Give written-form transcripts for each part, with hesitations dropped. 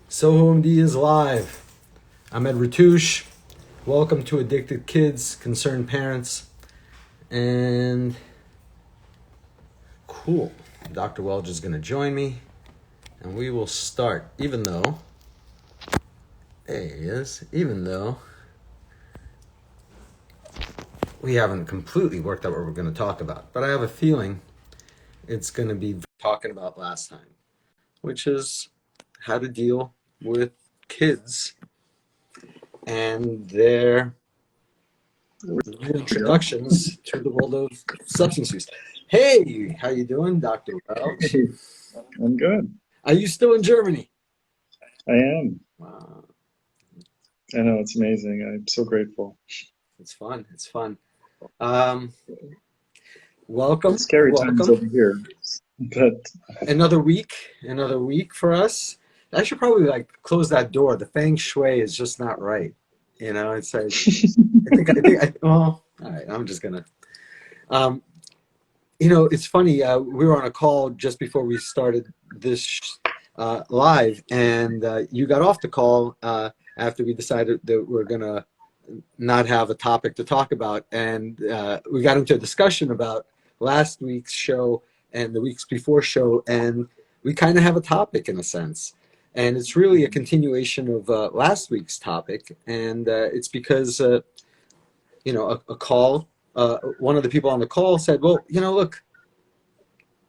SohoMD is live. I'm Ed Ratush. Welcome to Addicted Kids, Concerned Parents. And cool. Dr. Welge is going to join me. And we will start, even though we haven't completely worked out what we're going to talk about. But I have a feeling it's going to be talking about last time, which is how to deal with kids and their introductions to the world of substance use. Hey, how you doing, Dr. Welch? Hey, I'm good. Are you still in Germany? I am. Wow, I know, it's amazing. I'm so grateful. it's fun. It's fun. Um, welcome, Scary times welcome. over here, but Another week for us. I should probably close that door. The feng shui is just not right. It's like well, all right. I'm just gonna. Um, it's funny. We were on a call just before we started this live, and you got off the call after we decided that we're gonna not have a topic to talk about, and we got into a discussion about last week's show and the weeks before show, and we kind of have a topic in a sense, and it's really a continuation of last week's topic, and it's because a call. One of the people on the call said, well, look,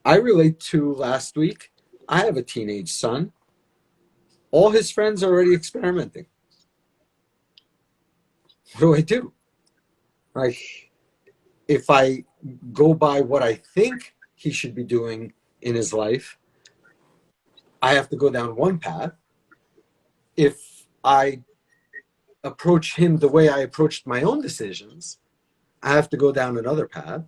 I relate to last week. I have a teenage son. All his friends are already experimenting. What do I do? Like, if I go by what I think he should be doing in his life, I have to go down one path. If I approach him the way I approached my own decisions, I have to go down another path.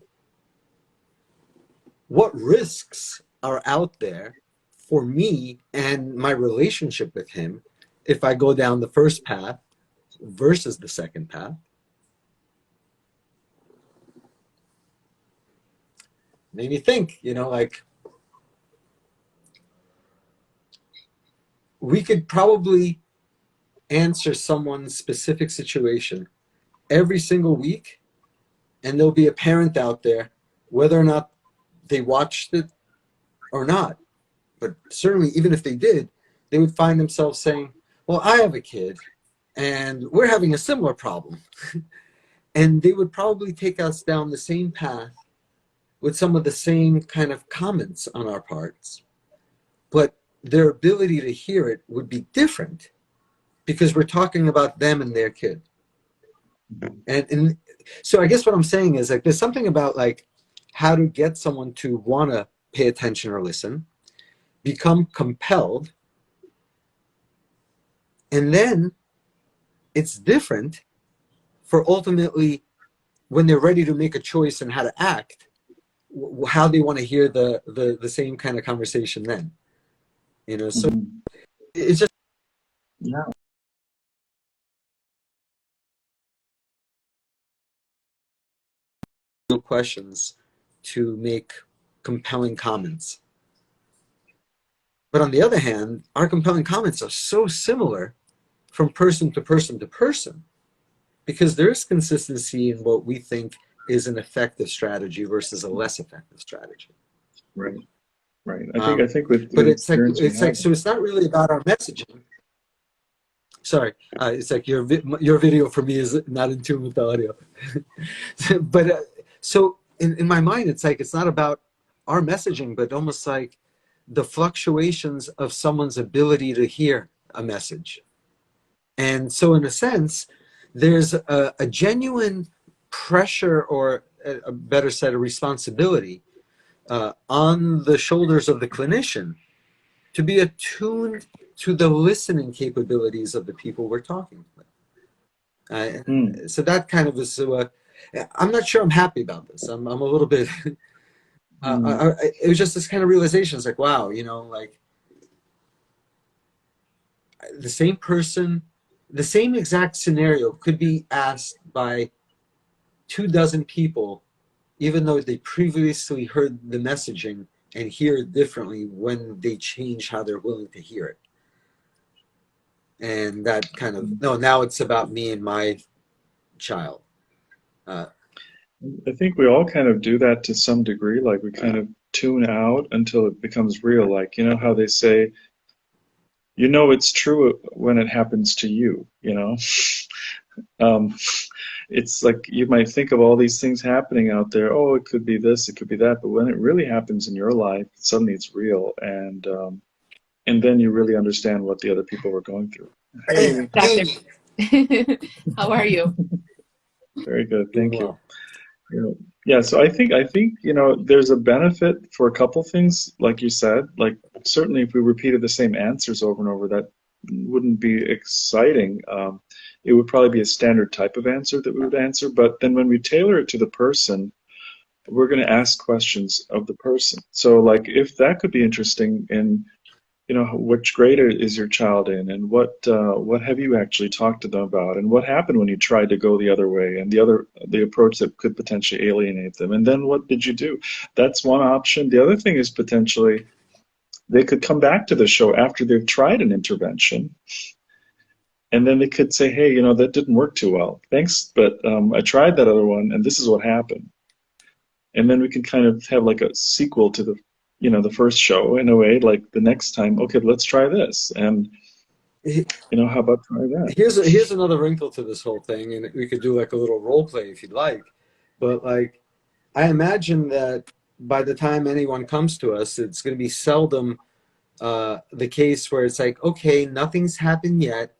What risks are out there for me and my relationship with him if I go down the first path versus the second path? Made me think, we could probably answer someone's specific situation every single week, and there'll be a parent out there, whether or not they watched it or not, but certainly even if they did, they would find themselves saying, well, I have a kid and we're having a similar problem. And they would probably take us down the same path with some of the same kind of comments on our parts, but their ability to hear it would be different because we're talking about them and their kid. And so I guess what I'm saying is there's something about how to get someone to want to pay attention or listen, become compelled, and then it's different for ultimately when they're ready to make a choice and how to act, how they want to hear the same kind of conversation then. So it's just yeah, questions to make compelling comments. But on the other hand, our compelling comments are so similar from person to person to person because there is consistency in what we think is an effective strategy versus a less effective strategy. right, right. I think with But the it's experience we have, so it's not really about our messaging. Sorry, it's your video for me is not in tune with the audio. But so in my mind, it's not about our messaging, but almost like the fluctuations of someone's ability to hear a message. And so in a sense, there's a genuine pressure, or a better said, a responsibility on the shoulders of the clinician to be attuned to the listening capabilities of the people we're talking with. So that kind of is, I'm not sure I'm happy about this. I'm a little bit, it was just this kind of realization. It's wow, the same person, the same exact scenario could be asked by 24 people, even though they previously heard the messaging and hear it differently when they change how they're willing to hear it. and that kind of, no, now it's about me and my child. Uh, I think we all kind of do that to some degree. Like we kind of tune out until it becomes real. Like, you know how they say, you know, it's true when it happens to you, you know? Um, it's like you might think of all these things happening out there. Oh, it could be this, it could be that. But when it really happens in your life, suddenly it's real. And then you really understand what the other people were going through. Hi, Amy. Doctor, how are you? Very good. doing Thank you. well. Yeah, yeah, so I think, you know, there's a benefit for a couple things, like you said. Like certainly if we repeated the same answers over and over, that wouldn't be exciting. It would probably be a standard type of answer that we would answer. But then when we tailor it to the person, we're going to ask questions of the person. So like if that could be interesting in, you know, which grade is your child in, and what have you actually talked to them about, and what happened when you tried to go the other way, and the approach that could potentially alienate them, and then what did you do? That's one option. The other thing is potentially they could come back to the show after they've tried an intervention, and then they could say, hey, you know, that didn't work too well. Thanks, but I tried that other one, and this is what happened. And then we can kind of have like a sequel to the, you know, the first show in a way. Like the next time, okay, let's try this, and He- you know, how about try that? Here's another wrinkle to this whole thing, and we could do like a little role play if you'd like. But like, I imagine that by the time anyone comes to us, it's going to be seldom the case where it's like, okay, nothing's happened yet,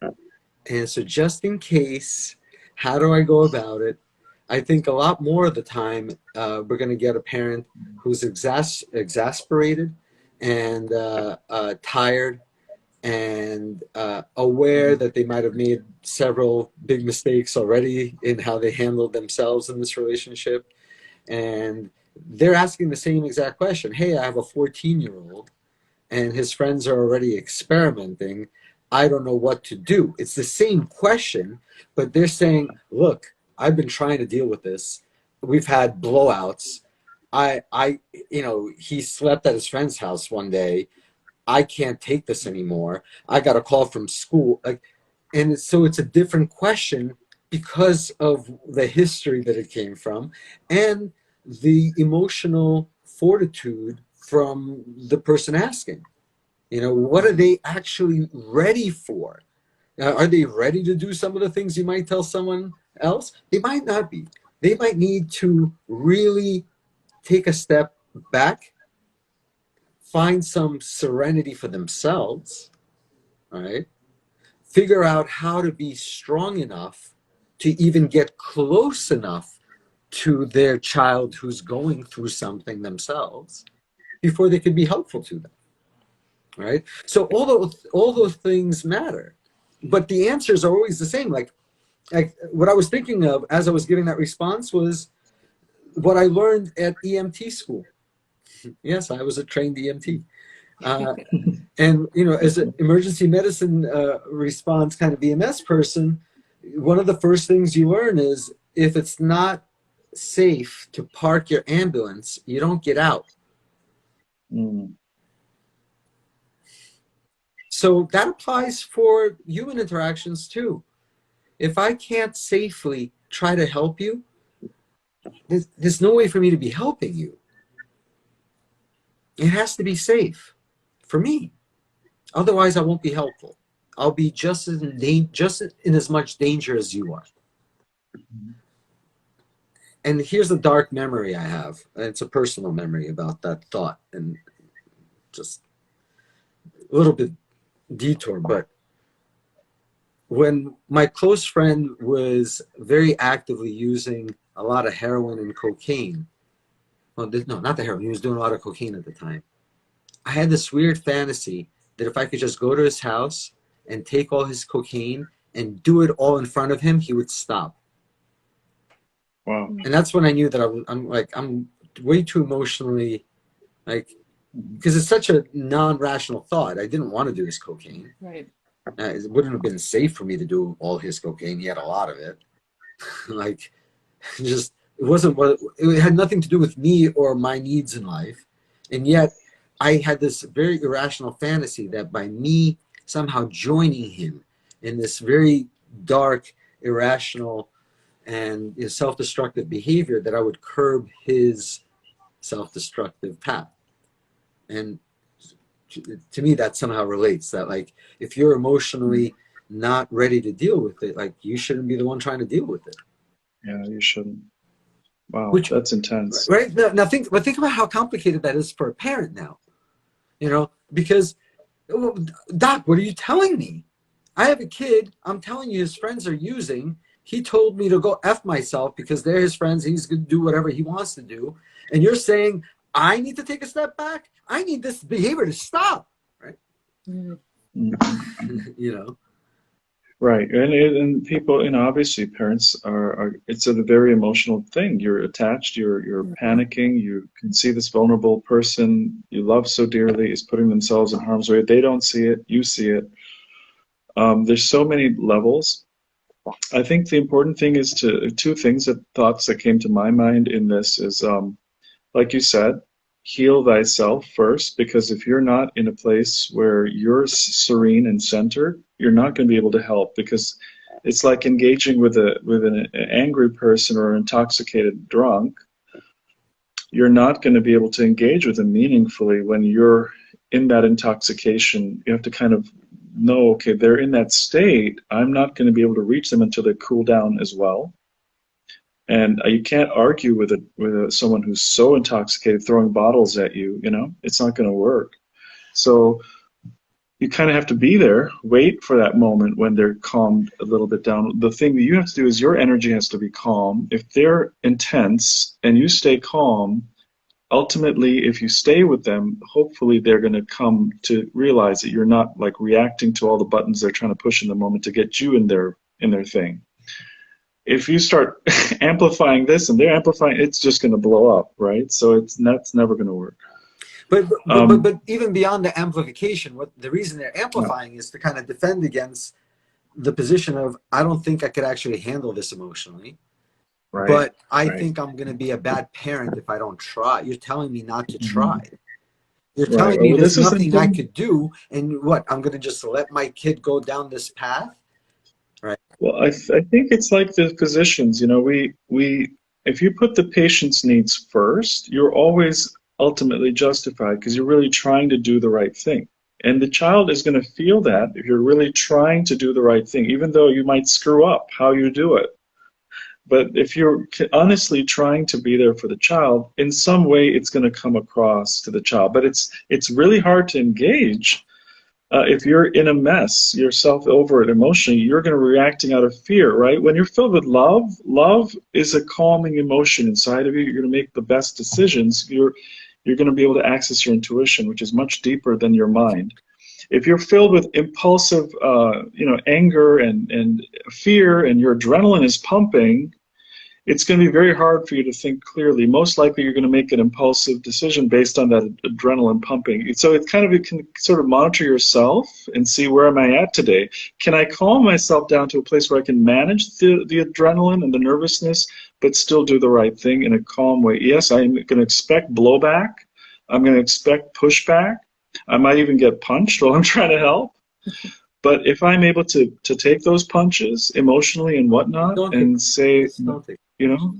and so just in case, how do I go about it? I think a lot more of the time we're going to get a parent who's exasperated and tired and aware that they might have made several big mistakes already in how they handled themselves in this relationship. And they're asking the same exact question. Hey, I have a 14-year-old and his friends are already experimenting. I don't know what to do. It's the same question, but they're saying, look, I've been trying to deal with this. We've had blowouts. He slept at his friend's house one day. I can't take this anymore. I got a call from school. And so it's a different question because of the history that it came from and the emotional fortitude from the person asking. You know, what are they actually ready for? Are they ready to do some of the things you might tell someone else? They might not be. They might need to really take a step back, find some serenity for themselves, right? Figure out how to be strong enough to even get close enough to their child who's going through something themselves before they could be helpful to them, right? So all those things matter, but the answers are always the same. Like what I was thinking of as I was giving that response was what I learned at EMT school. Yes, I was a trained EMT. And, you know, as an emergency medicine response kind of EMS person, one of the first things you learn is if it's not safe to park your ambulance, you don't get out. Mm. So that applies for human interactions too. If I can't safely try to help you, there's no way for me to be helping you. It has to be safe for me. Otherwise, I won't be helpful. I'll be just in as much danger as you are. And here's a dark memory I have. It's a personal memory about that thought, and just a little bit detour. But when my close friend was very actively using a lot of heroin and cocaine, well, no, not the heroin. He was doing a lot of cocaine at the time. I had this weird fantasy that if I could just go to his house and take all his cocaine and do it all in front of him, he would stop. Wow. And that's when I knew that I'm way too emotionally, because it's such a non-rational thought. I didn't want to do his cocaine. Right. It wouldn't have been safe for me to do all his cocaine. He had a lot of it. Just it had nothing to do with me or my needs in life. And yet I had this very irrational fantasy that by me somehow joining him, in this very dark, irrational, and self-destructive behavior, that I would curb his self-destructive path. And to me, that somehow relates that, like, if you're emotionally not ready to deal with it, like, you shouldn't be the one trying to deal with it. Yeah, you shouldn't. Wow, Which, that's intense. right now, think about how complicated that is for a parent now. Because, well, Doc, what are you telling me? I have a kid. I'm telling you, his friends are using. He told me to go F myself because they're his friends. He's going to do whatever he wants to do. And you're saying, I need to take a step back? I need this behavior to stop, right? Mhm. you know? Right, and people, obviously parents are it's a very emotional thing. You're attached, you're panicking, you can see this vulnerable person you love so dearly is putting themselves in harm's way. They don't see it, you see it. There's so many levels. I think the important thing is two things, thoughts that came to my mind in this is, like you said, heal thyself first, because if you're not in a place where you're serene and centered, you're not going to be able to help, because it's like engaging with an angry person or an intoxicated drunk. You're not going to be able to engage with them meaningfully when you're in that intoxication. You have to kind of know, okay, they're in that state. I'm not going to be able to reach them until they cool down as well. And you can't argue with someone who's so intoxicated, throwing bottles at you. It's not going to work. So you kind of have to be there, wait for that moment when they're calmed a little bit down. The thing that you have to do is your energy has to be calm. If they're intense and you stay calm, ultimately, if you stay with them, hopefully they're going to come to realize that you're not like reacting to all the buttons they're trying to push in the moment to get you in their thing. If you start amplifying this and they're amplifying, it's just going to blow up, right? So that's never going to work. But even beyond the amplification, what the reason they're Yeah, amplifying is to kind of defend against the position of, I don't think I could actually handle this emotionally, right, but I right, think I'm going to be a bad parent if I don't try. You're telling me not to try. mhm, You're right. telling me Well, there's this is the nothing I thing. could do, and what, I'm going to just let my kid go down this path, right? Well, I think it's like the physicians. We if you put the patient's needs first, you're always ultimately justified because you're really trying to do the right thing. And the child is going to feel that if you're really trying to do the right thing, even though you might screw up how you do it. But if you're honestly trying to be there for the child, in some way it's going to come across to the child. But it's really hard to engage if you're in a mess yourself over it emotionally. You're going to be reacting out of fear, right? When you're filled with love, love is a calming emotion inside of you. You're going to make the best decisions. You're going to be able to access your intuition, which is much deeper than your mind. If you're filled with impulsive, anger and fear, and your adrenaline is pumping, it's going to be very hard for you to think clearly. Most likely, you're going to make an impulsive decision based on that adrenaline pumping. So it's kind of, you can sort of monitor yourself and see, where am I at today? Can I calm myself down to a place where I can manage the adrenaline and the nervousness, but still do the right thing in a calm way? Yes, I'm going to expect blowback. I'm going to expect pushback. I might even get punched while I'm trying to help. But if I'm able to take those punches emotionally and whatnot Don't take, and say, just don't take. you know,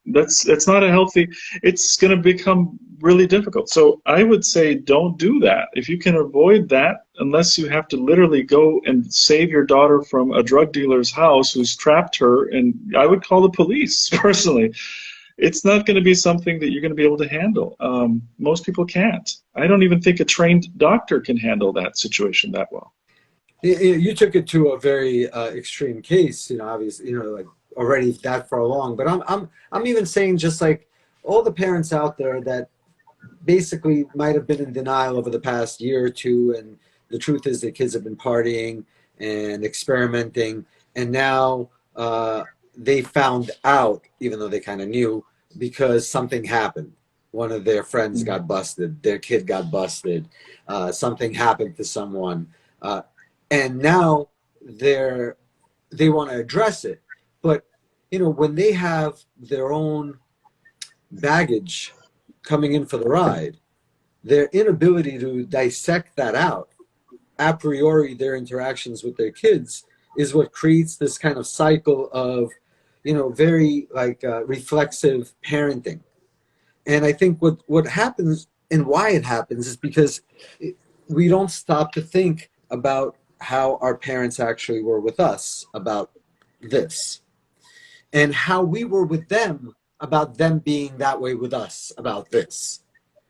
that's not a healthy, it's going to become really difficult. So I would say don't do that. If you can avoid that, unless you have to literally go and save your daughter from a drug dealer's house who's trapped her, and I would call the police personally. It's not going to be something that you're going to be able to handle. Most people can't. I don't even think a trained doctor can handle that situation that well. You took it to a very extreme case, obviously, like already that far along. But I'm even saying, just like all the parents out there that basically might have been in denial over the past year or two, and the truth is the kids have been partying and experimenting, and now they found out, even though they kind of knew, because something happened. One of their friends got busted, their kid got busted, something happened to someone, and now they want to address it. But when they have their own baggage coming in for the ride, their inability to dissect that out, a priori their interactions with their kids, is what creates this kind of cycle of, very like reflexive parenting. And I think what happens and why it happens is because we don't stop to think about how our parents actually were with us about this, and how we were with them about them being that way with us about this,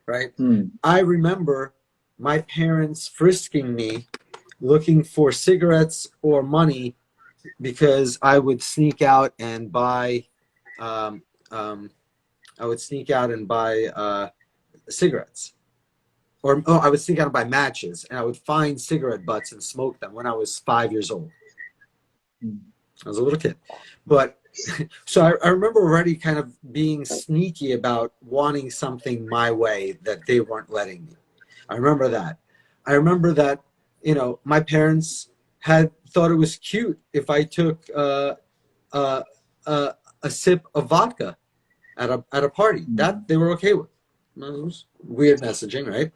right? Hmm. I remember my parents frisking me looking for cigarettes or money because I would sneak out and buy um, um, cigarettes. Or I would sneak out and buy matches, and I would find cigarette butts and smoke them when I was 5 years old. I was a little kid. But so I remember already kind of being sneaky about wanting something my way that they weren't letting me. I remember that. I remember that, my parents had thought it was cute if I took uh, a sip of vodka at a party. That they were okay with. It was weird messaging, right?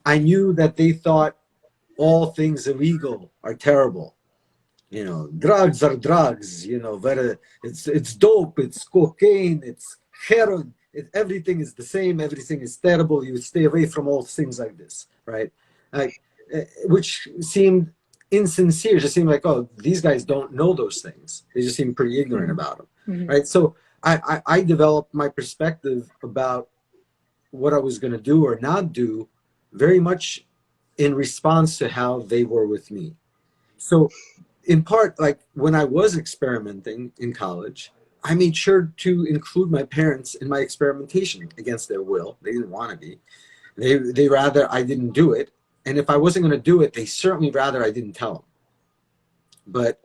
I knew that they thought all things illegal are terrible. Drugs are drugs. It's dope. It's cocaine. It's heroin. Everything is the same. Everything is terrible. You stay away from all things like this, right? Like, which seemed insincere. Just seemed like, oh, these guys don't know those things. They just seem pretty ignorant about them, Mm-hmm. right? So I developed my perspective about what I was going to do or not do very much in response to how they were with me. So in part, like when I was experimenting in college, I made sure to include my parents in my experimentation against their will. They didn't want to be. They rather I didn't do it. And if I wasn't going to do it, they certainly rather I didn't tell them. But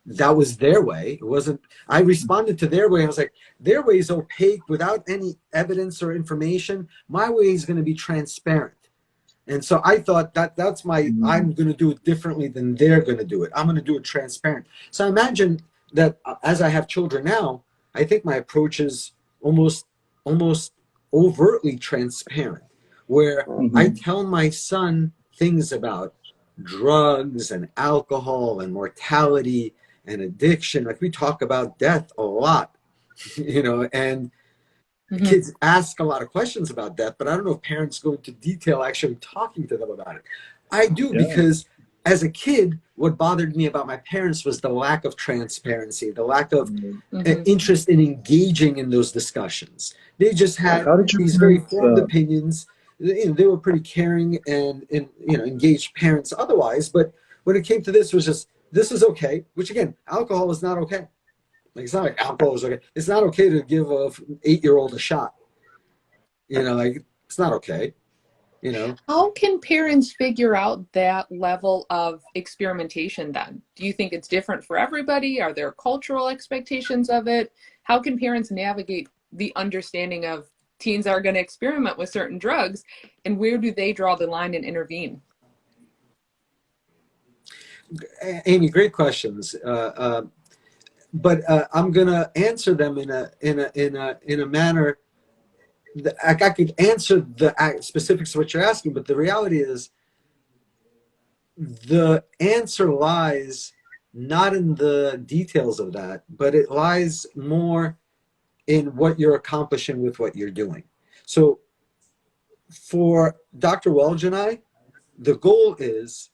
that was their way. It wasn't, I responded to their way. I was like, their way is opaque without any evidence or information. My way is going to be transparent. And so I thought that's I'm going to do it differently than they're going to do it. I'm going to do it transparent. So I imagine that as I have children now, I think my approach is almost overtly transparent, where I tell my son things about drugs and alcohol and mortality and addiction. Like we talk about death a lot, and kids ask a lot of questions about death, but I don't know if parents go into detail actually talking to them about it. I do, because as a kid, what bothered me about my parents was the lack of transparency, the lack of interest in engaging in those discussions. They just had How did your these very parents? formed opinions. They were pretty caring and engaged parents otherwise, but when it came to this, it was just, this is okay, which again, alcohol is not okay. Like, it's not like alcohol is okay. It's not okay to give a 8-year-old a shot. Like, it's not okay. How can parents figure out that level of experimentation then? Do you think it's different for everybody? Are there cultural expectations of it? How can parents navigate the understanding of teens are going to experiment with certain drugs, and where do they draw the line and intervene? Amy, great questions. But I'm gonna answer them in a manner that I could answer the specifics of what you're asking, but the reality is the answer lies not in the details of that, but it lies more in what you're accomplishing with what you're doing. So for Dr. Welge and I, the goal is,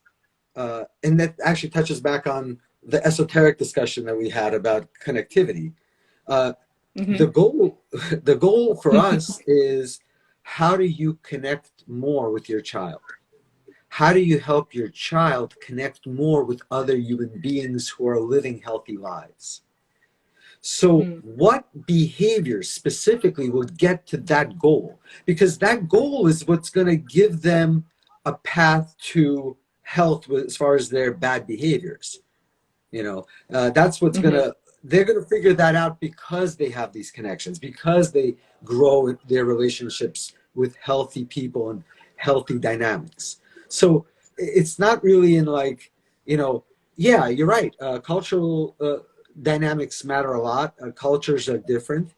and that actually touches back on the esoteric discussion that we had about connectivity. The goal for us is, how do you connect more with your child? How do you help your child connect more with other human beings who are living healthy lives? So what behaviors specifically will get to that goal? Because that goal is what's going to give them a path to health as far as their bad behaviors. That's what's they're going to figure that out because they have these connections, because they grow their relationships with healthy people and healthy dynamics. So it's not really in like, yeah, you're right. Cultural dynamics matter a lot. Cultures are different.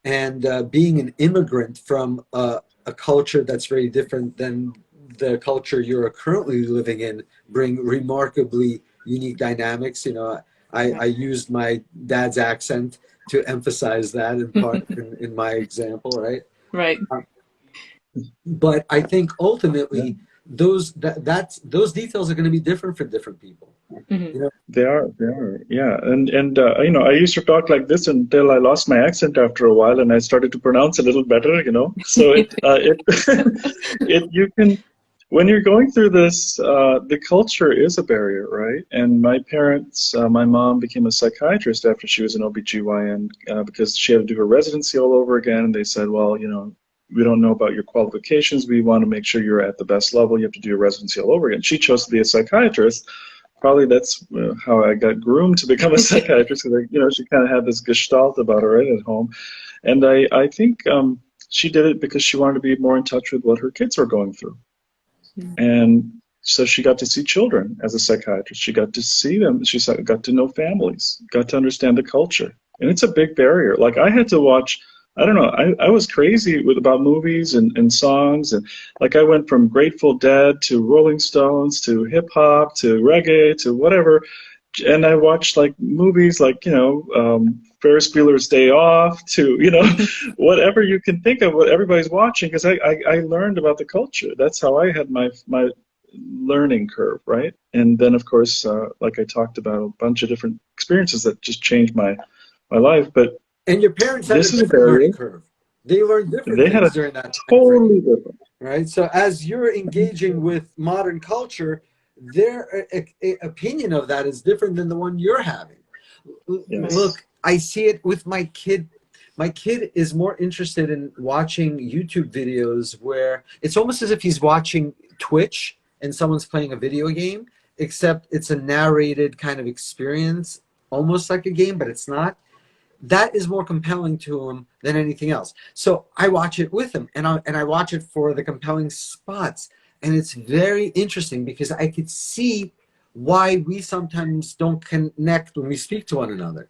And being an immigrant from a culture that's very different than the culture you're currently living in bring remarkably unique dynamics. You know, I used my dad's accent to emphasize that in part in my example, right? Right. But I think ultimately those details are going to be different for different people. Hmm. You know, They are, yeah. And you know, I used to talk like this until I lost my accent after a while, and I started to pronounce a little better, you know. So it it you can when you're going through this, the culture is a barrier, right? And my parents, my mom became a psychiatrist after she was an OBGYN because she had to do her residency all over again. And they said, well, you know, we don't know about your qualifications. We want to make sure you're at the best level. You have to do your residency all over again. She chose to be a psychiatrist. Probably that's how I got groomed to become a psychiatrist because, you know, she kind of had this gestalt about her right at home. And I think she did it because she wanted to be more in touch with what her kids were going through. And so she got to see children as a psychiatrist. She got to see them. Got to know families, got to understand the culture. And it's a big barrier. Like I had to watch, I don't know, I was crazy about movies and songs. And like I went from Grateful Dead to Rolling Stones to hip hop to reggae to whatever. And I watched like movies like, you know, Ferris Bueller's Day Off to, you know, whatever you can think of, what everybody's watching, because I learned about the culture. That's how I had my learning curve, right? And then, of course, like I talked about, a bunch of different experiences that just changed my life. But and your parents had a this is a different learning barrier. curve. They learned different They had things a during that time frame, totally different. right? So as you're engaging with modern culture, their opinion of that is different than the one you're having. Yes. Look, I see it with my kid. My kid is more interested in watching YouTube videos where it's almost as if he's watching Twitch and someone's playing a video game, except it's a narrated kind of experience, almost like a game, but it's not. That is more compelling to him than anything else. So I watch it with him, and I watch it for the compelling spots. And it's very interesting because I could see why we sometimes don't connect when we speak to one another.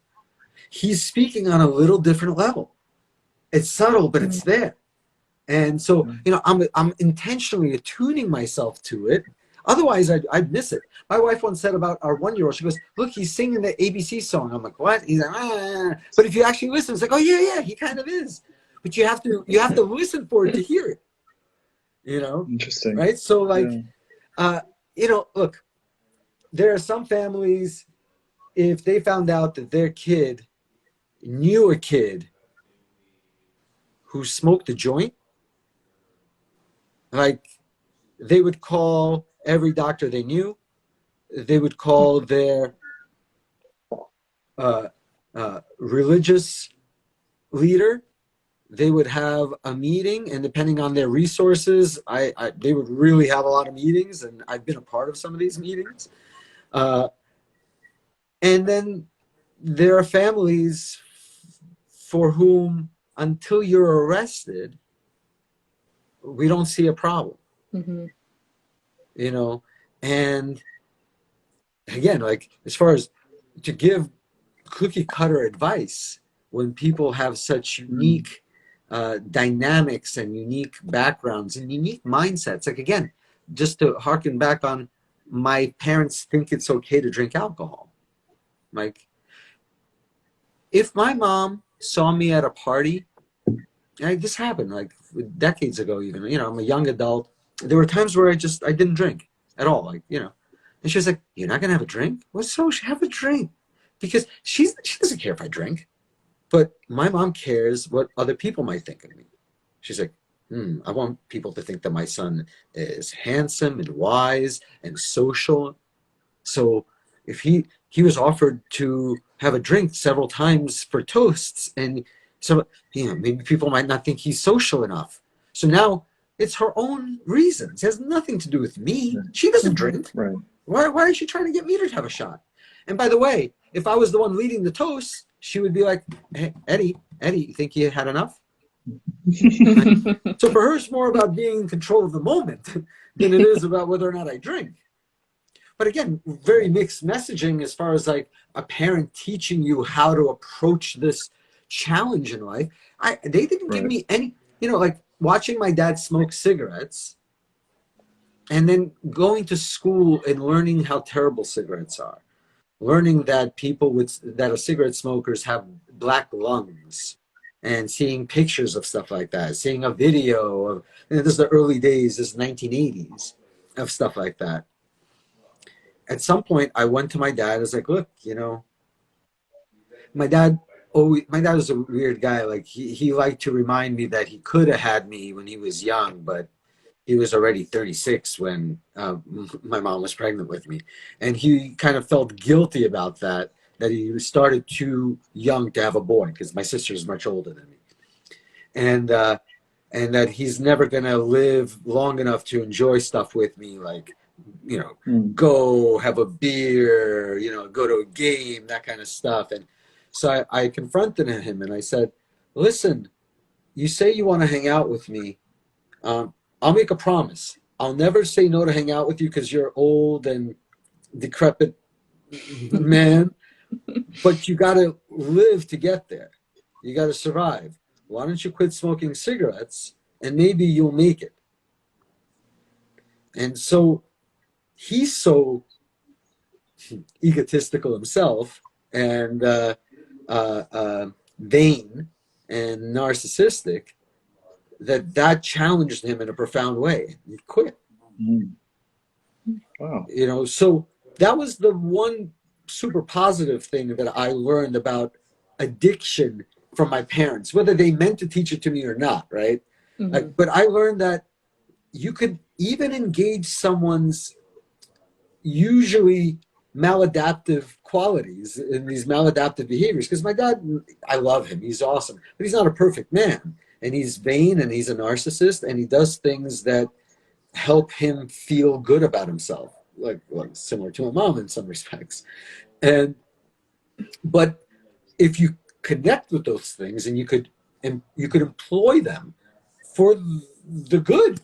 He's speaking on a little different level. It's subtle, but it's there. And so, you know, I'm intentionally attuning myself to it. Otherwise, I'd miss it. My wife once said about our 1-year-old, she goes, look, he's singing the ABC song. I'm like, what? He's like, ah. But if you actually listen, it's like, oh, yeah, he kind of is. But you have to listen for it to hear it, you know? Interesting. Right? So, like, Yeah. you know, look, there are some families, if they found out that their kid knew a kid who smoked a joint, like they would call every doctor they knew. They would call their religious leader. They would have a meeting, and depending on their resources, they would really have a lot of meetings, and I've been a part of some of these meetings. And then there are families for whom, until you're arrested, we don't see a problem. Mm-hmm. You know, and again, like as far as to give cookie cutter advice when people have such unique dynamics and unique backgrounds and unique mindsets. Like again, just to harken back on, my parents think it's okay to drink alcohol. Like if my mom saw me at a party, and this happened like decades ago even, you know, I'm a young adult. There were times where I didn't drink at all, like, you know. And she was like, you're not gonna have a drink? Well, so have a drink. Because she doesn't care if I drink. But my mom cares what other people might think of me. She's like, I want people to think that my son is handsome and wise and social. So if he was offered to have a drink several times for toasts, and so, you know, maybe people might not think he's social enough. So now it's her own reasons. It has nothing to do with me. She doesn't drink. Right. Why is she trying to get me to have a shot? And by the way, if I was the one leading the toast, she would be like, hey, Eddie, you think you had enough? So for her, it's more about being in control of the moment than it is about whether or not I drink. But again, very mixed messaging as far as like a parent teaching you how to approach this challenge in life. They didn't give me any, you know, like watching my dad smoke cigarettes And then going to school and learning how terrible cigarettes are, learning that that are cigarette smokers have black lungs, and seeing pictures of stuff like that, seeing a video of, and this is the early days, this is 1980s, of stuff like that. At some point, I went to my dad. I was like, look, my dad my dad was a weird guy. Like he liked to remind me that he could have had me when he was young, but he was already 36 when my mom was pregnant with me. And he kind of felt guilty about that he started too young to have a boy, because my sister is much older than me. And, and that he's never going to live long enough to enjoy stuff with me, like, go have a beer, go to a game, that kind of stuff. And so I confronted him and I said, listen, you say you want to hang out with me. I'll make a promise. I'll never say no to hang out with you because you're old and decrepit man, but you got to live to get there. You got to survive. Why don't you quit smoking cigarettes and maybe you'll make it? And so he's so egotistical himself and vain and narcissistic that challenged him in a profound way. He quit. Wow. So that was the one super positive thing that I learned about addiction from my parents, whether they meant to teach it to me or not, right? Mm-hmm. But I learned that you could even engage someone's usually maladaptive qualities and these maladaptive behaviors. Because my dad, I love him. He's awesome. But he's not a perfect man. And he's vain and he's a narcissist. And he does things that help him feel good about himself. Like similar to my mom in some respects. But if you connect with those things and you could employ them for the good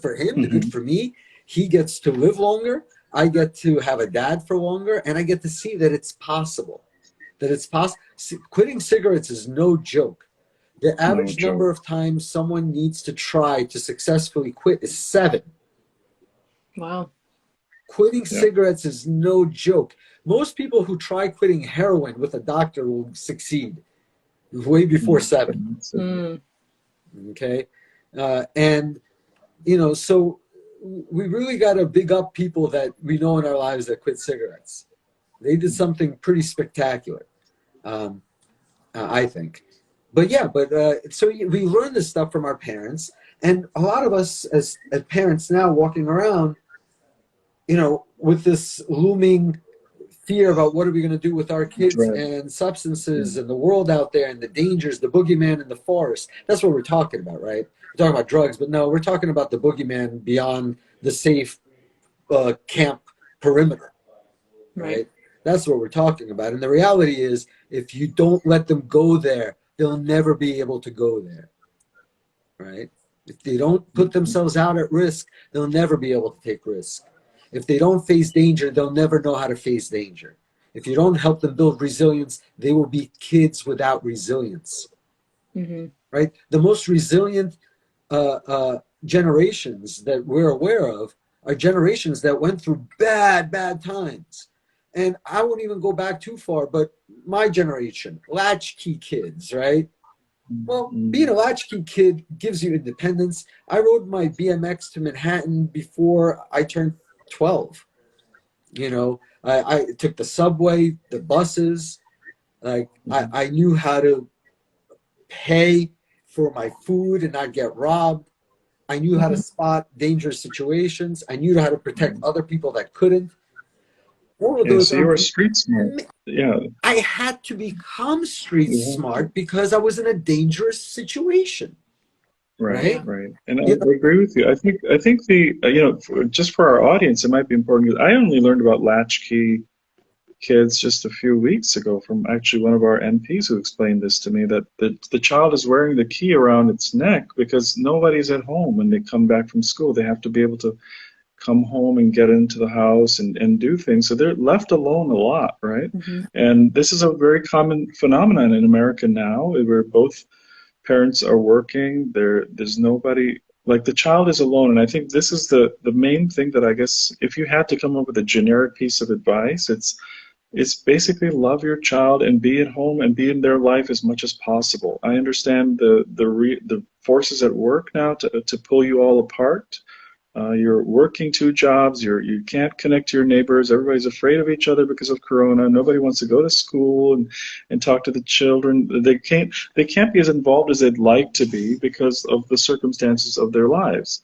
for him, the good for me, he gets to live longer. I get to have a dad for longer, and I get to see that it's possible. Quitting cigarettes is no joke. The average number of times someone needs to try to successfully quit is 7. Wow. Quitting cigarettes is no joke. Most people who try quitting heroin with a doctor will succeed way before 7. Okay? So we really got to big up people that we know in our lives that quit cigarettes. They did something pretty spectacular, I think. So we learn this stuff from our parents, and a lot of us as parents now walking around, with this looming fear about what are we going to do with our kids and substances and the world out there and the dangers, the boogeyman in the forest. That's what we're talking about, right? We're talking about drugs, but no, we're talking about the boogeyman beyond the safe camp perimeter, right? That's what we're talking about. And the reality is, if you don't let them go there, they'll never be able to go there, right? If they don't put themselves out at risk, they'll never be able to take risk. If they don't face danger, they'll never know how to face danger. If you don't help them build resilience, they will be kids without resilience, right? The most resilient generations that we're aware of are generations that went through bad times. And I won't even go back too far, but my generation, latchkey kids, right? Well, being a latchkey kid gives you independence. I rode my BMX to Manhattan before I turned 12. I took the subway, the buses. I knew how to pay for my food and not get robbed. I knew how to spot dangerous situations. I knew how to protect other people that couldn't. All of those. So you were street smart. Yeah. I had to become street smart because I was in a dangerous situation. Right. And I agree with you. I think the just for our audience, it might be important, because I only learned about latchkey kids just a few weeks ago from actually one of our NPs who explained this to me, that the child is wearing the key around its neck because nobody's at home when they come back from school. They have to be able to come home and get into the house and do things. So they're left alone a lot, right? And this is a very common phenomenon in America now, where both parents are working. There's nobody Like the child is alone, and I think this is the main thing that I guess if you had to come up with a generic piece of advice, it's basically love your child and be at home and be in their life as much as possible. I understand the forces at work now to pull you all apart. You're working two jobs. You can't connect to your neighbors. Everybody's afraid of each other because of Corona. Nobody wants to go to school and talk to the children. They can't be as involved as they'd like to be because of the circumstances of their lives.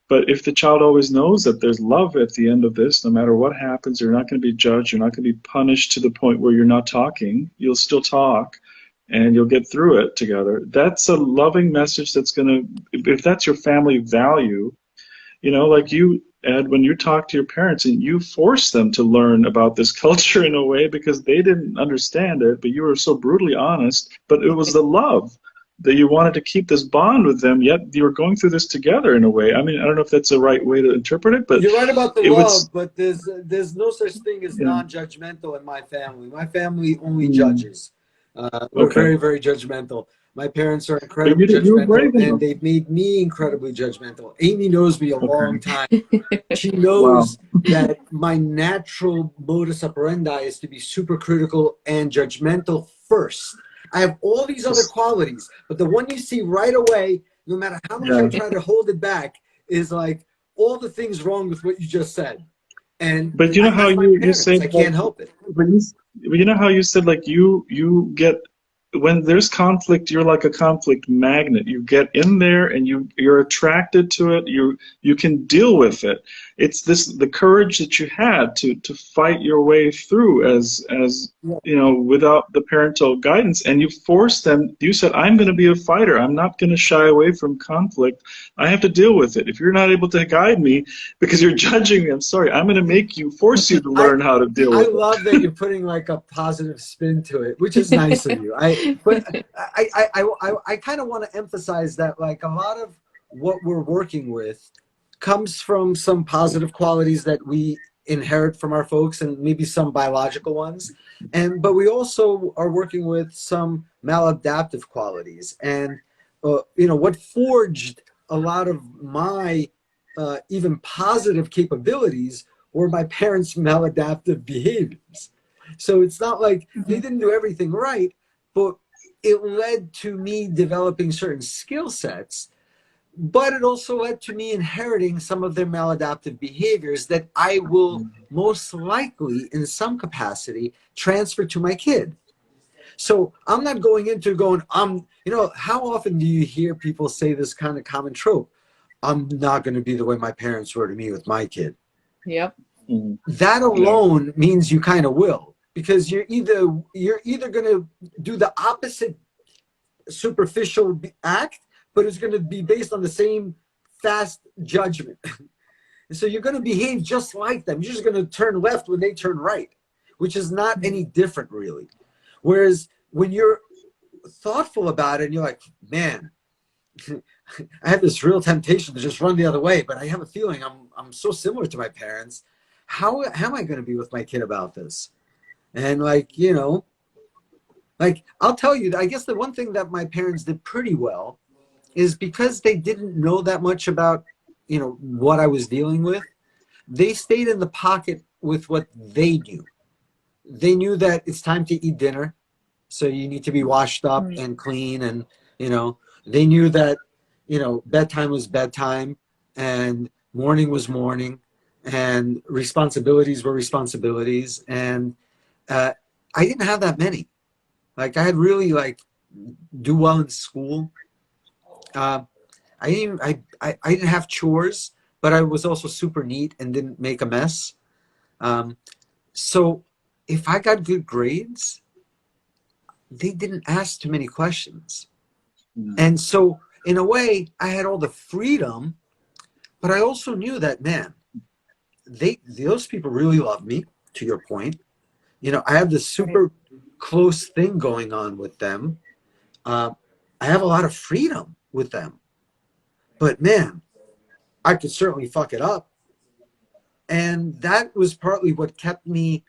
But if the child always knows that there's love at the end of this, no matter what happens, you're not going to be judged. You're not going to be punished to the point where you're not talking. You'll still talk, and you'll get through it together. That's a loving message that's going to, if that's your family value, like you, Ed, when you talk to your parents and you force them to learn about this culture in a way because they didn't understand it, but you were so brutally honest, but it was the love that you wanted to keep this bond with them, yet you were going through this together in a way. I mean, I don't know if that's the right way to interpret it, but You're right about the it was, love, but there's no such thing as yeah. non-judgmental in my family. My family only Mm, judges. We're okay. very, very judgmental. My parents are But incredibly you were judgmental, brave and enough. they've made me incredibly judgmental. Amy knows me a long Okay. time. She Wow. knows that my natural modus operandi is to be super critical and judgmental first. I have all these other Just, qualities, but the one you see right away, no matter how much I yeah. try to hold it back, is like all the things wrong with what you just said. And But you know how that's my you parents. said I like, can't help it. but you know how you said like you get when there's conflict, you're like a conflict magnet. You get in there and you're attracted to it. You can deal with it. It's the courage that you had to fight your way through as without the parental guidance, and you forced them. You said, I'm going to be a fighter. I'm not going to shy away from conflict. I have to deal with it. If you're not able to guide me because you're judging me, I'm sorry. I'm going to force you to I learn how to deal I with it. love that you're putting like a positive spin to it, which is nice of you. I kind of want to emphasize that like a lot of what we're working with comes from some positive qualities that we inherit from our folks and maybe some biological ones. But we also are working with some maladaptive qualities. And what forged a lot of my even positive capabilities were my parents' maladaptive behaviors. So it's not like they didn't do everything right, but it led to me developing certain skill sets, but it also led to me inheriting some of their maladaptive behaviors that I will most likely, in some capacity, transfer to my kid. So I'm not going into going, how often do you hear people say this kind of common trope? I'm not going to be the way my parents were to me with my kid. Yep. Mm, That yeah. alone means you kind of will, because you're either going to do the opposite superficial act, but it's going to be based on the same fast judgment. And so you're going to behave just like them. You're just going to turn left when they turn right, which is not any different really. Whereas when you're thoughtful about it and you're like, man, I have this real temptation to just run the other way, but I have a feeling I'm so similar to my parents. How am I going to be with my kid about this? And I'll tell you, I guess the one thing that my parents did pretty well is because they didn't know that much about, what I was dealing with. They stayed in the pocket with what they knew. They knew that it's time to eat dinner, so you need to be washed up and clean, and they knew that bedtime was bedtime, and morning was morning, and responsibilities were responsibilities, and I didn't have that many. Like I had really do well in school. I didn't have chores, but I was also super neat and didn't make a mess. Um, so if I got good grades, they didn't ask too many questions. Mm, And so in a way, I had all the freedom, but I also knew that, man, those people really love me, to your point. I have this Right. super close thing going on with them. Uh, I have a lot of freedom with them, but man, I could certainly fuck it up. And that was partly what kept me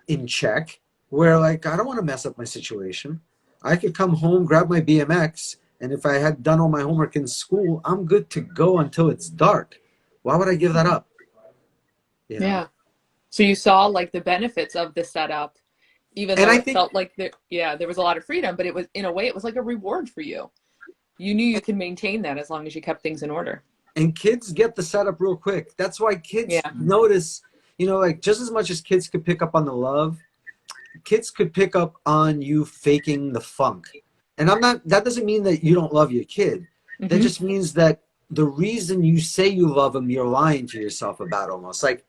in check, where I don't want to mess up my situation. I could come home, grab my BMX, And if I had done all my homework in school, I'm good to go until it's dark. Why would I give that up? You know? Yeah. So you saw like the benefits of the setup, even And though I it think, felt like there was a lot of freedom, but it was, in a way, it was like a reward for you. You knew you could maintain that as long as you kept things in order. and kids get the setup real quick. That's why kids Yeah. notice, like just as much as kids could pick up on the love, kids could pick up on you faking the funk. And that doesn't mean that you don't love your kid. That Mm-hmm. just means that the reason you say you love them, you're lying to yourself about almost. Like,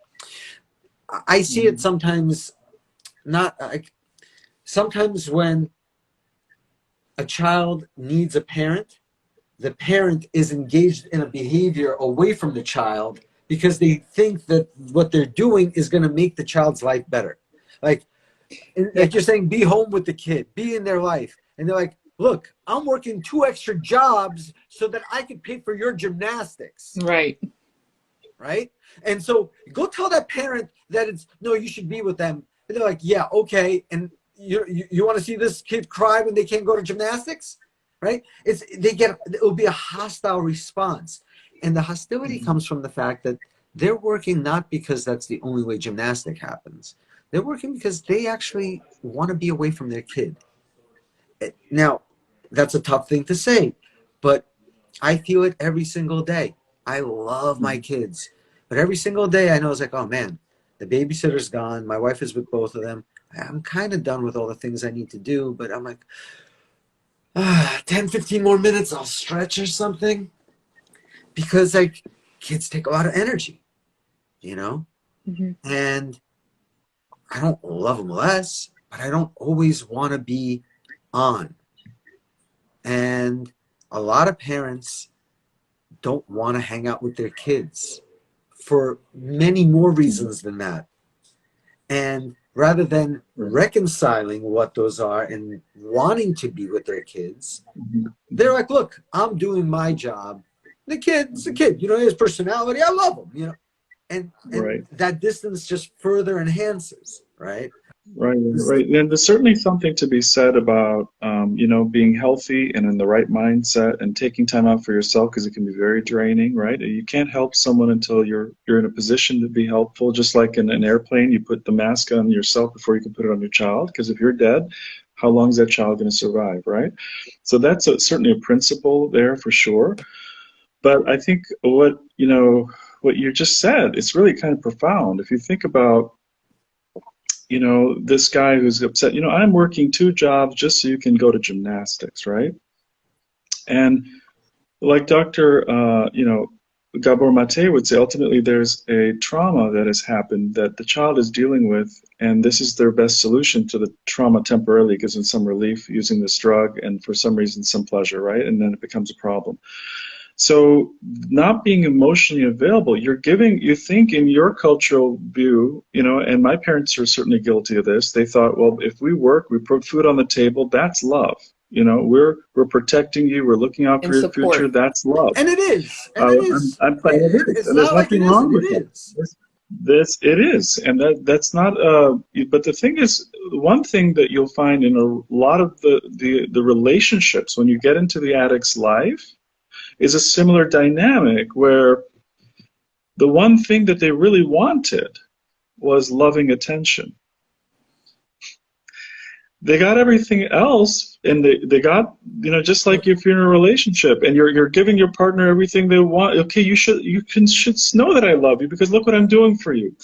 I see it sometimes, not like, sometimes when a child needs a parent, the parent is engaged in a behavior away from the child because they think that what they're doing is going to make the child's life better. Like, Yeah. you're saying, be home with the kid, be in their life. And they're like, look, I'm working 2 extra jobs so that I can pay for your gymnastics. Right. Right? And so go tell that parent that no, you should be with them. And they're like, yeah, okay. And you want to see this kid cry when they can't go to gymnastics? Right? It'll be a hostile response. And the hostility comes from the fact that they're working not because that's the only way gymnastic happens. They're working because they actually want to be away from their kid. Now, that's a tough thing to say, but I feel it every single day. I love my kids, but every single day I know it's like, oh man, the babysitter's gone. My wife is with both of them. I'm kind of done with all the things I need to do, but I'm like, 10, 15 more minutes, I'll stretch or something. Because like kids take a lot of energy, Mm-hmm. and I don't love them less, but I don't always want to be on. And a lot of parents don't want to hang out with their kids for many more reasons than that. And rather than reconciling what those are and wanting to be with their kids, they're like, look, I'm doing my job. The kid's a kid, his personality, I love him, and Right. that distance just further enhances, right? Right, right. And there's certainly something to be said about, being healthy and in the right mindset and taking time out for yourself because it can be very draining, right? You can't help someone until you're in a position to be helpful. Just like in an airplane, you put the mask on yourself before you can put it on your child. Because if you're dead, how long is that child going to survive, right? So that's certainly a principle there for sure. But I think what you just said, it's really kind of profound. If you think about this guy who's upset, I'm working 2 jobs just so you can go to gymnastics, right? And like Dr. Gabor Mate would say, ultimately there's a trauma that has happened that the child is dealing with, and this is their best solution to the trauma temporarily, gives them some relief using this drug and for some reason some pleasure, right? And then it becomes a problem. So not being emotionally available, you think in your cultural view, and my parents are certainly guilty of this. They thought, well, if we work, we put food on the table, that's love. We're protecting you, we're looking out for And your future, support. that's love. And it is. And it is. It is, It's and there's not like it nothing isn't. wrong with It it. is. It is, and that's not. But the thing is, one thing that you'll find in a lot of the relationships when you get into the addict's life is a similar dynamic where the one thing that they really wanted was loving attention. They got everything else, and they got, just like if you're in a relationship and you're giving your partner everything they want. Okay, you should know that I love you because look what I'm doing for you.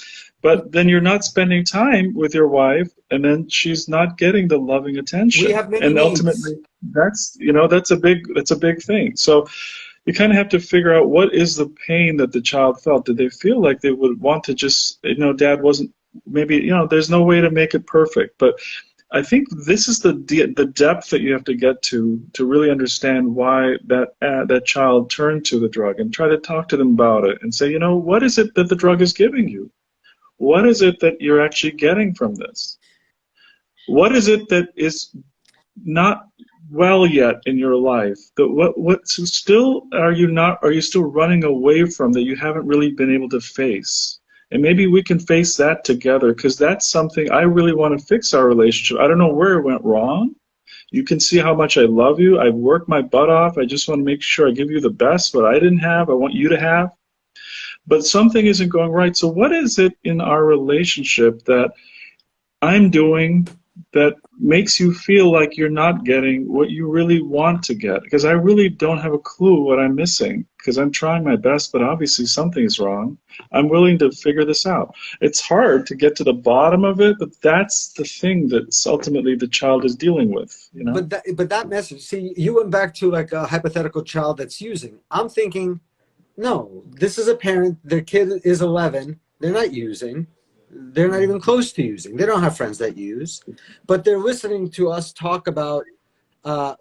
But then you're not spending time with your wife, and then she's not getting the loving attention. We have many and needs. ultimately, that's a big thing. So you kind of have to figure out what is the pain that the child felt. Did they feel like they would want to just, dad wasn't, maybe, there's no way to make it perfect. But I think this is the depth that you have to get to really understand why that child turned to the drug, and try to talk to them about it and say, what is it that the drug is giving you? What is it that you're actually getting from this? What is it that is not well yet in your life? Are you still running away from that you haven't really been able to face? And maybe we can face that together, because that's something I really want to fix our relationship. I don't know where it went wrong, You can see how much I love you. I've worked my butt off. I just want to make sure I give you the best. What I didn't have, I want you to have. But something isn't going right. So what is it in our relationship that I'm doing that makes you feel like you're not getting what you really want to get? Because I really don't have a clue what I'm missing, because I'm trying my best, but obviously something is wrong. I'm willing to figure this out. It's hard to get to the bottom of it, but that's the thing that's ultimately the child is dealing with, you know? But that message, see, you went back to like a hypothetical child that's using. I'm thinking, no, this is a parent, their kid is 11, they're not using. They're not even close to using. They don't have friends that use, but they're listening to us talk about uh,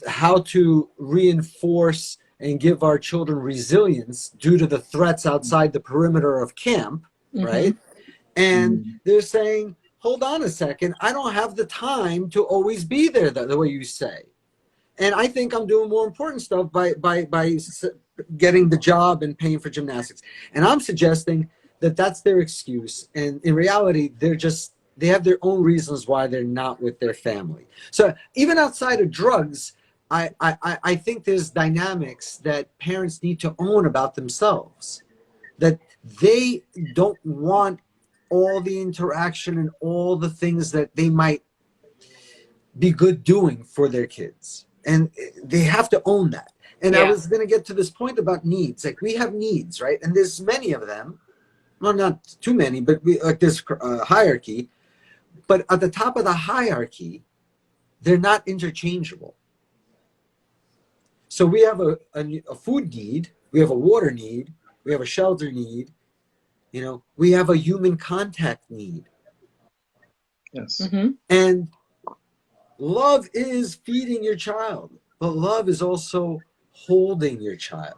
how to reinforce and give our children resilience due to the threats outside the perimeter of camp, Mm-hmm. right? And Mm. they're saying, hold on a second, I don't have the time to always be there the way you say. And I think I'm doing more important stuff by getting the job and paying for gymnastics. And I'm suggesting that that's their excuse. And in reality, they have their own reasons why they're not with their family. So even outside of drugs, I think there's dynamics that parents need to own about themselves, that they don't want all the interaction and all the things that they might be good doing for their kids. And they have to own that. And I Yeah. was going to get to this point about needs. Like, we have needs, right? And there's many of them. Well, not too many, but like this hierarchy. But at the top of the hierarchy, they're not interchangeable. So we have a food need, we have a water need, we have a shelter need, we have a human contact need. Yes. Mm-hmm. And love is feeding your child, but love is also holding your child.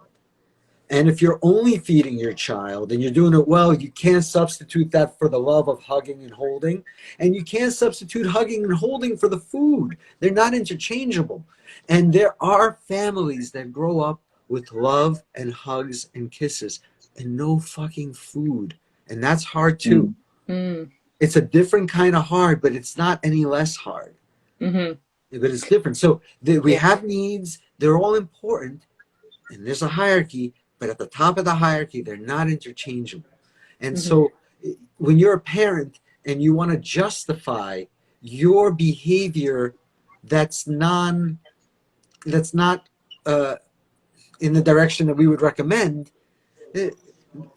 And if you're only feeding your child and you're doing it well, you can't substitute that for the love of hugging and holding. And you can't substitute hugging and holding for the food. They're not interchangeable. And there are families that grow up with love and hugs and kisses and no fucking food. And that's hard too. Mm. Mm. It's a different kind of hard, but it's not any less hard. Mm-hmm. But it's different. So we Yeah. have needs. They're all important. And there's a hierarchy, but at the top of the hierarchy, they're not interchangeable. And Mm-hmm. so when you're a parent and you want to justify your behavior that's not in the direction that we would recommend,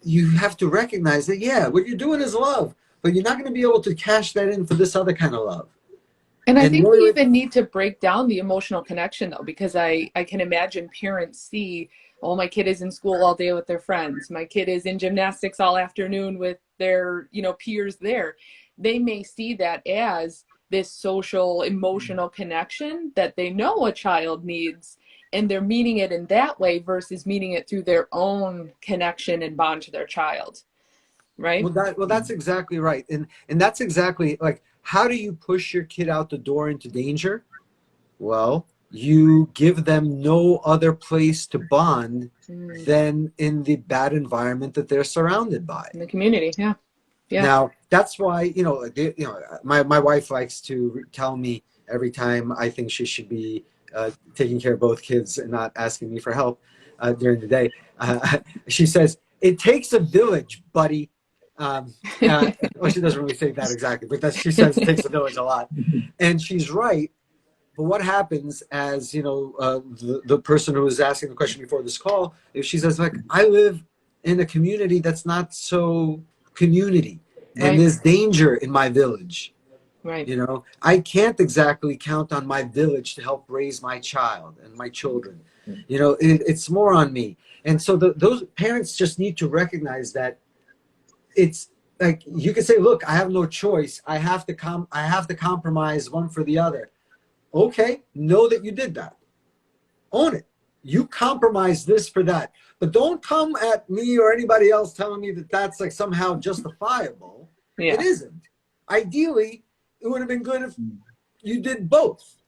you have to recognize that, yeah, what you're doing is love, but you're not going to be able to cash that in for this other kind of love. And I And the think only we way, even need to break down the emotional connection though, because I can imagine parents see, oh, my kid is in school all day with their friends. My kid is in gymnastics all afternoon with their, peers there. They may see that as this social, emotional connection that they know a child needs, and they're meeting it in that way versus meeting it through their own connection and bond to their child, right? that's exactly right. And that's exactly like, how do you push your kid out the door into danger? Well, you give them no other place to bond Mm. than in the bad environment that they're surrounded by. In the community, yeah. Yeah. Now, that's why, my wife likes to tell me every time I think she should be taking care of both kids and not asking me for help during the day. She says, it takes a village, buddy. Well, she doesn't really say that exactly, but she says it takes a village a lot. And she's right. But what happens, as the person who was asking the question before this call, if she says, like, I live in a community that's not so community, and Right. there's danger in my village. Right. I can't exactly count on my village to help raise my child and my children. It's more on me. And so those parents just need to recognize that it's like, you can say, look, I have no choice. I have to compromise one for the other. Okay, know that you did that. Own it. You compromise this for that. But don't come at me or anybody else telling me that that's like somehow justifiable. Yeah. It isn't. Ideally, it would have been good if you did both.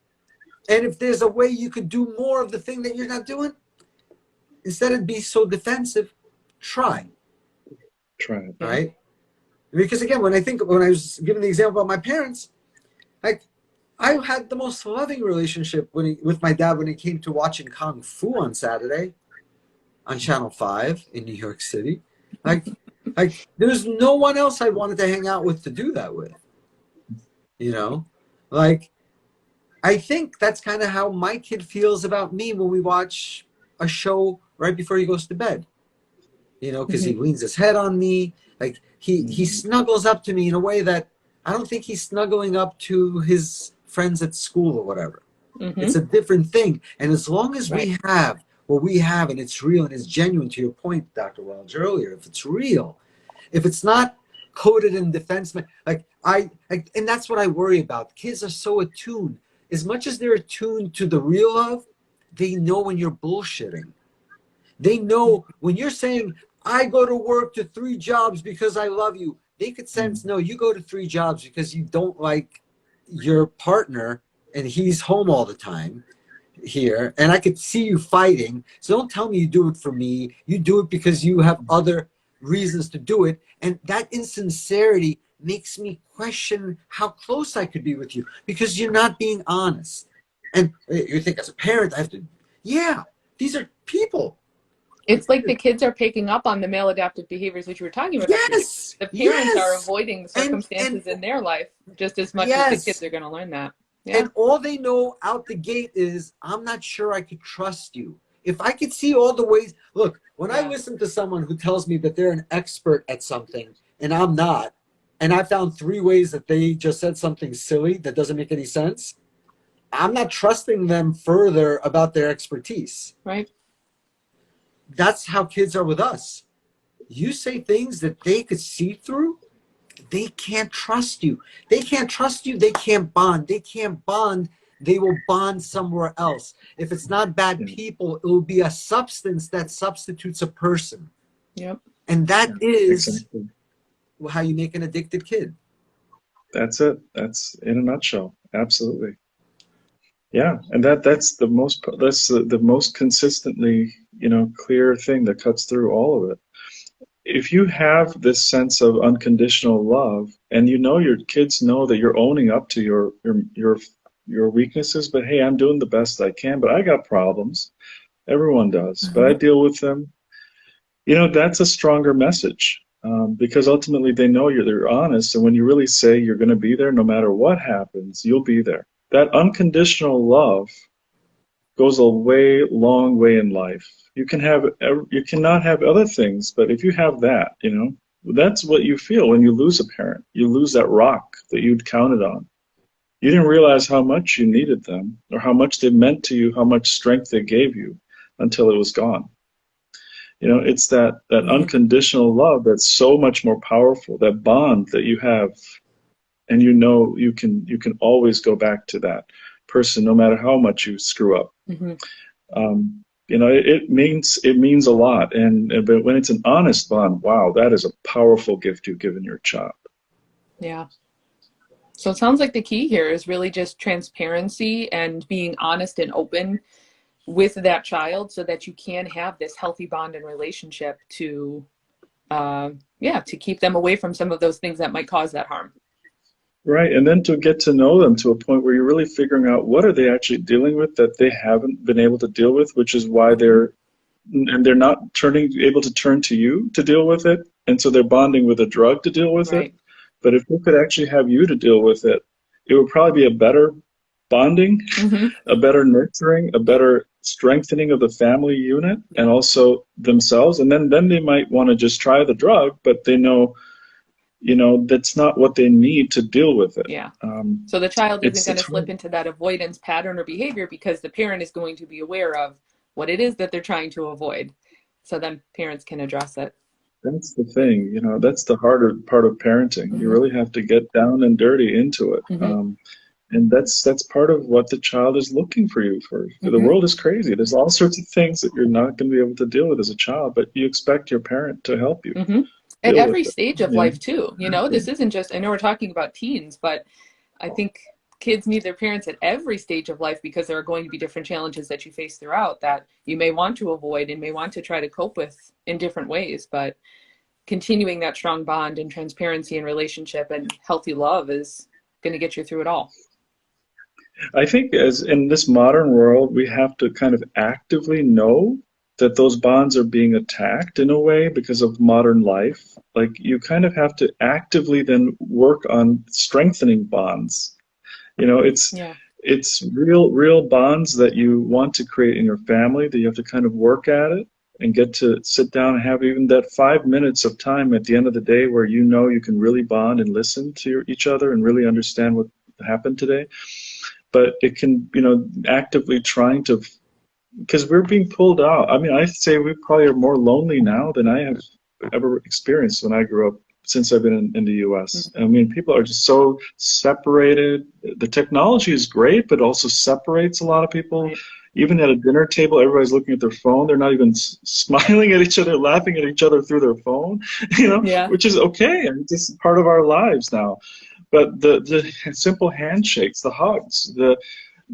And if there's a way you could do more of the thing that you're not doing, instead of be so defensive, try. Try it. Right? Because again, when I was giving the example about my parents, like, I had the most loving relationship with my dad when it came to watching Kung Fu on Saturday on Channel 5 in New York City. Like, there's no one else I wanted to hang out with to do that with, you know? Like, I think that's kind of how my kid feels about me when we watch a show right before he goes to bed, you know, because he Mm-hmm. leans his head on me. Like, he snuggles up to me in a way that I don't think he's snuggling up to his friends at school or whatever. Mm-hmm. It's a different thing. And as long as Right. we have what we have and it's real and it's genuine, to your point, Dr. Welge, earlier, if it's real, if it's not coded in defense, like and that's what I worry about. Kids are so attuned. As much as they're attuned to the real love, they know when you're bullshitting. They know when you're saying, I go to work to 3 jobs because I love you. They could sense, no, you go to 3 jobs because you don't like your partner and he's home all the time here. And I could see you fighting. So don't tell me you do it for me. You do it because you have other reasons to do it. And that insincerity makes me question how close I could be with you because you're not being honest. And you think as a parent, I have to, yeah, these are people. It's like the kids are picking up on the maladaptive behaviors that you were talking about, Dr. Dave. Yes, The parents are yes. avoiding the And circumstances in their life just as much as the kids yes. are going to learn that. Yeah. And all they know out the gate is, I'm not sure I could trust you. If I could see all the ways, look, when I Yeah. listen to someone who tells me that they're an expert at something and I'm not, and I found 3 ways that they just said something silly that doesn't make any sense, I'm not trusting them further about their expertise. Right. That's how kids are with us. You say things that they could see through, they can't trust you. They can't trust you. They can't bond. They can't bond. They will bond somewhere else. If it's not bad Yeah, people, it will be a substance that substitutes a person. Yep. And that yeah, is exactly. how you make an addicted kid. That's it. That's in a nutshell. Absolutely. Yeah, and that's the most consistently, clear thing that cuts through all of it. If you have this sense of unconditional love, and your kids know that you're owning up to your weaknesses, but hey, I'm doing the best I can, but I got problems. Everyone does, but I Mm-hmm. deal with them. That's a stronger message, because ultimately they know they're honest, and when you really say you're going to be there no matter what happens, you'll be there. That unconditional love goes a long way in life. You cannot have other things, but if you have that, that's what you feel when you lose a parent. You lose that rock that you'd counted on. You didn't realize how much you needed them or how much they meant to you, how much strength they gave you until it was gone. It's that Mm-hmm. unconditional love that's so much more powerful, that bond that you have, and you can always go back to that person no matter how much you screw up. Mm-hmm. It means a lot, but when it's an honest bond, wow, that is a powerful gift you've given your child. Yeah. So it sounds like the key here is really just transparency and being honest and open with that child so that you can have this healthy bond and relationship to, to keep them away from some of those things that might cause that harm. Right, and then to get to know them to a point where you're really figuring out what are they actually dealing with that they haven't been able to deal with, which is why they're not able to turn to you to deal with it, and so they're bonding with a drug to deal with it. Right. But if they could actually have you to deal with it, it would probably be a better bonding, Mm-hmm. a better nurturing, a better strengthening of the family unit, and Yeah. also themselves. And then they might want to just try the drug, but they know, that's not what they need to deal with it. Yeah. So the child isn't going to It's slip hard. into that avoidance pattern or behavior because the parent is going to be aware of what it is that they're trying to avoid. So then parents can address it. That's the thing, that's the harder part of parenting. You Mm-hmm. really have to get down and dirty into it. Mm-hmm. And that's part of what the child is looking for you for. The Mm-hmm. world is crazy. There's all sorts of things that you're not going to be able to deal with as a child, but you expect your parent to help you Mm-hmm. At deal with every it. stage of Yeah, life too. exactly. This isn't just, I know we're talking about teens, but I think kids need their parents at every stage of life because there are going to be different challenges that you face throughout that you may want to avoid and may want to try to cope with in different ways. But continuing that strong bond and transparency and relationship and healthy love is going to get you through it all. I think as in this modern world, we have to kind of actively know that those bonds are being attacked in a way because of modern life. Like you kind of have to actively then work on strengthening bonds. You know, Yeah. it's real bonds that you want to create in your family that you have to kind of work at it and get to sit down and have even that 5 minutes of time at the end of the day where you know you can really bond and listen to each other and really understand what happened today. But it can, you know, actively trying to, because we're being pulled out. I mean, I say we probably are more lonely now than I have ever experienced when I grew up since I've been in the US. I mean, people are just so separated. The technology is great, but also separates a lot of people. Even at a dinner table, everybody's looking at their phone. They're not even smiling at each other, laughing at each other through their phone, you know, Yeah. which is okay. And it's just part of our lives now. But the simple handshakes, the hugs, the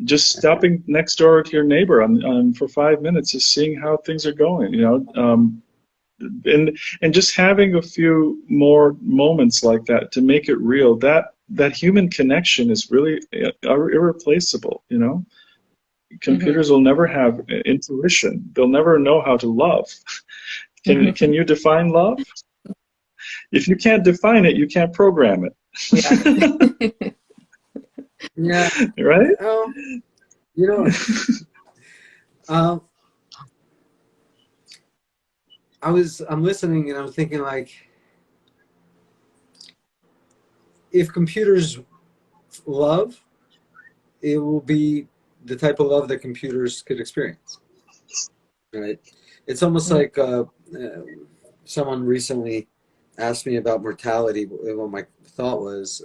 just stopping next door to your neighbor for 5 minutes, just seeing how things are going, you know, and just having a few more moments like that to make it real. That human connection is really irreplaceable. You know, Mm-hmm. computers will never have intuition. They'll never know how to love. Can you define love? If you can't define it, you can't program Yeah. it. Yeah. Right? You know, um, I'm listening and I'm thinking like, if computers love, it will be the type of love that computers could experience, right? It's almost like someone recently asked me about mortality, what my thought was,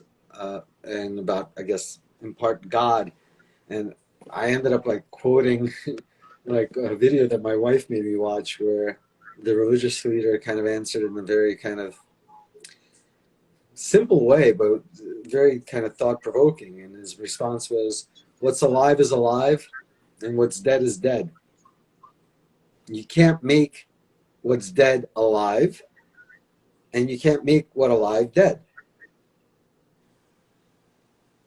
and about, I guess, in part, God. And I ended up like quoting like a video that my wife made me watch where the religious leader kind of answered in a very kind of simple way, but very kind of thought provoking. And his response was, "What's alive is alive, and what's dead is dead. You can't make what's dead alive, and you can't make what alive dead.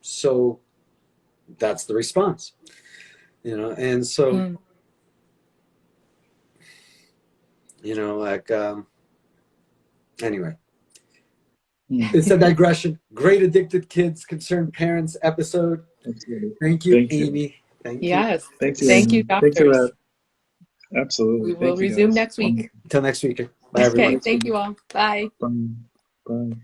So that's the response, you know." And so, Mm. you know, like, anyway, Hmm. it's a digression. Great Addicted Kids Concerned Parents episode. Absolutely. Thank you, Thank you. Amy. Thank you. Yes. Thank you, Thank you, Amy. Thank you, doctors. Ed. Absolutely. We will Thank you, resume guys. next week. Wonderful. Until next week. Bye, Let's do everyone. Okay. next Thank week. you all. Bye. Bye. Bye.